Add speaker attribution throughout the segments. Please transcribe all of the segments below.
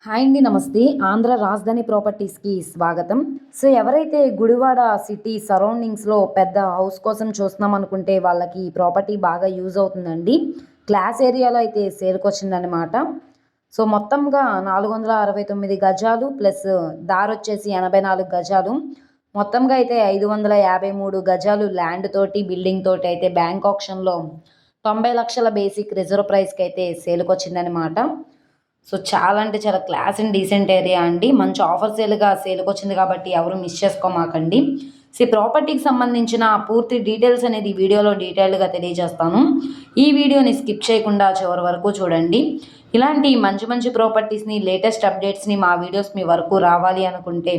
Speaker 1: Hi అండి, నమస్తే. ఆంధ్ర రాజధాని ప్రాపర్టీస్కి స్వాగతం. సో ఎవరైతే గుడివాడ సిటీ సరౌండింగ్స్లో పెద్ద హౌస్ కోసం చూస్తున్నాం అనుకుంటే వాళ్ళకి ఈ ప్రాపర్టీ బాగా యూజ్ అవుతుందండి. క్లాస్ ఏరియాలో అయితే సేల్కి వచ్చిందనమాట. సో మొత్తంగా 469 గజాలు ప్లస్ దారి వచ్చేసి 84 గజాలు, మొత్తంగా అయితే 553 గజాలు ల్యాండ్ తోటి బిల్డింగ్ తోటి అయితే బ్యాంక్ ఆప్షన్లో 90 లక్షల బేసిక్ రిజర్వ్ ప్రైస్కి అయితే సేల్కి వచ్చిందనమాట. సో చాలా అంటే చాలా క్లాస్ అండ్ డీసెంట్ ఏరియా అండి. మంచి ఆఫర్ సేల్కి వచ్చింది కాబట్టి ఎవరు మిస్ చేసుకోమాకండి. సో ఈ ప్రాపర్టీకి సంబంధించిన పూర్తి డీటెయిల్స్ అనేది వీడియోలో డీటెయిల్డ్గా తెలియజేస్తాను. ఈ వీడియోని స్కిప్ చేయకుండా చివరి వరకు చూడండి. ఇలాంటి మంచి మంచి ప్రాపర్టీస్ని, లేటెస్ట్ అప్డేట్స్ని మా వీడియోస్ మీ వరకు రావాలి అనుకుంటే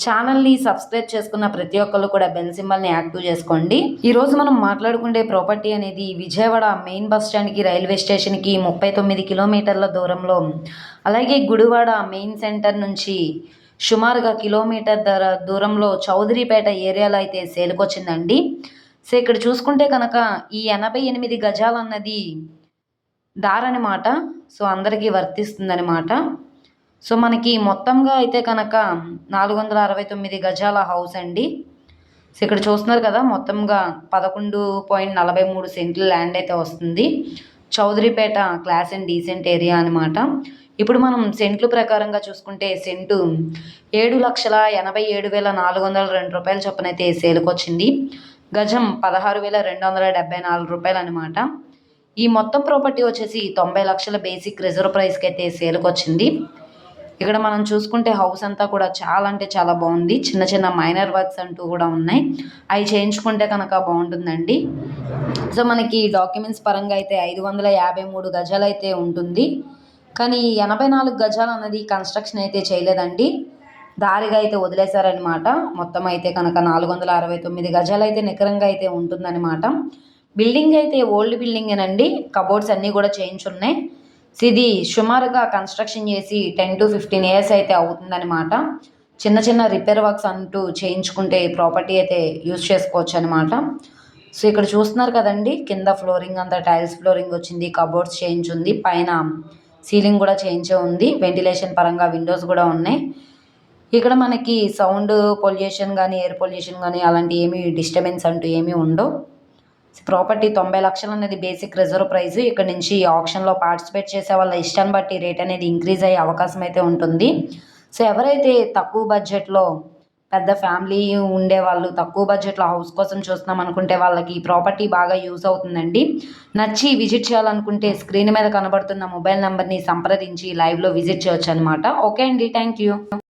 Speaker 1: ఛానల్ని సబ్స్క్రైబ్ చేసుకున్న ప్రతి ఒక్కళ్ళు కూడా బెల్ సింబల్ని యాక్టివ్ చేసుకోండి. ఈరోజు మనం మాట్లాడుకునే ప్రాపర్టీ అనేది విజయవాడ మెయిన్ బస్ స్టాండ్కి, రైల్వే స్టేషన్కి 39 కిలోమీటర్ల దూరంలో, అలాగే గుడివాడ మెయిన్ సెంటర్ నుంచి సుమారుగా కిలోమీటర్ దూరంలో చౌదరిపేట ఏరియాలో అయితే సేల్కి వచ్చిందండి. సో ఇక్కడ చూసుకుంటే కనుక ఈ 88 గజాలు అన్నది దారనమాట. సో అందరికీ వర్తిస్తుందనమాట. సో మనకి మొత్తంగా అయితే కనుక 469 గజాల హౌస్ అండి. సో ఇక్కడ చూస్తున్నారు కదా, మొత్తంగా 11.43 సెంట్ల ల్యాండ్ అయితే వస్తుంది. చౌదరిపేట క్లాస్ అండ్ డీసెంట్ ఏరియా అనమాట. ఇప్పుడు మనం సెంట్లు ప్రకారంగా చూసుకుంటే సెంటు 7,87,402 రూపాయల చొప్పున అయితే సేల్కి వచ్చింది. గజం 16,274 రూపాయలు అనమాట. ఈ మొత్తం ప్రాపర్టీ వచ్చేసి 90 లక్షల బేసిక్ రిజర్వ్ ప్రైస్కి అయితే సేల్కి వచ్చింది. ఇక్కడ మనం చూసుకుంటే హౌస్ అంతా కూడా చాలా అంటే చాలా బాగుంది. చిన్న చిన్న మైనర్ వర్క్స్ అంటూ కూడా ఉన్నాయి, అవి చేయించుకుంటే కనుక బాగుంటుందండి. సో మనకి డాక్యుమెంట్స్ పరంగా అయితే 553 గజాలు అయితే ఉంటుంది. కానీ 84 గజాలు అన్నది కన్స్ట్రక్షన్ అయితే చేయలేదండి, దారిగా అయితే వదిలేశారనమాట. మొత్తం అయితే కనుక 469 గజాలు అయితే నికరంగా అయితే ఉంటుందన్నమాట. బిల్డింగ్ అయితే ఓల్డ్ బిల్డింగేనండి, కబోర్డ్స్ అన్నీ కూడా చేయించున్నాయి. సో ఇది సుమారుగా కన్స్ట్రక్షన్ చేసి 10 to 15 ఇయర్స్ అయితే అవుతుందన్నమాట. చిన్న చిన్న రిపేర్ వర్క్స్ అంటూ చేయించుకుంటే ప్రాపర్టీ అయితే యూజ్ చేసుకోవచ్చు అనమాట. సో ఇక్కడ చూస్తున్నారు కదండి, కింద ఫ్లోరింగ్ అంతా టైల్స్ ఫ్లోరింగ్ వచ్చింది, కబోర్డ్స్ చేంజ్ ఉంది, పైన సీలింగ్ కూడా చేంజే ఉంది, వెంటిలేషన్ పరంగా విండోస్ కూడా ఉన్నాయి. ఇక్కడ మనకి సౌండ్ పొల్యూషన్ కానీ, ఎయిర్ పొల్యూషన్ కానీ అలాంటి ఏమీ డిస్టర్బెన్స్ అంటూ ఏమీ ఉండవు. ప్రాపర్టీ 90 లక్షలు అనేది బేసిక్ రిజర్వ్ ప్రైస్. ఇక్కడ నుంచి ఆప్షన్లో పార్టిసిపేట్ చేసే వాళ్ళ ఇష్టాన్ని బట్టి రేట్ అనేది ఇంక్రీజ్ అయ్యే అవకాశం అయితే ఉంటుంది. సో ఎవరైతే తక్కువ బడ్జెట్లో పెద్ద ఫ్యామిలీ ఉండేవాళ్ళు తక్కువ బడ్జెట్లో హౌస్ కోసం చూస్తున్నాం అనుకుంటే వాళ్ళకి ఈ ప్రాపర్టీ బాగా యూజ్ అవుతుందండి. నచ్చి విజిట్ చేయాలనుకుంటే స్క్రీన్ మీద కనబడుతున్న మొబైల్ నెంబర్ని సంప్రదించి లైవ్లో విజిట్ చేయొచ్చు అనమాట. ఓకే అండి, థ్యాంక్ యూ.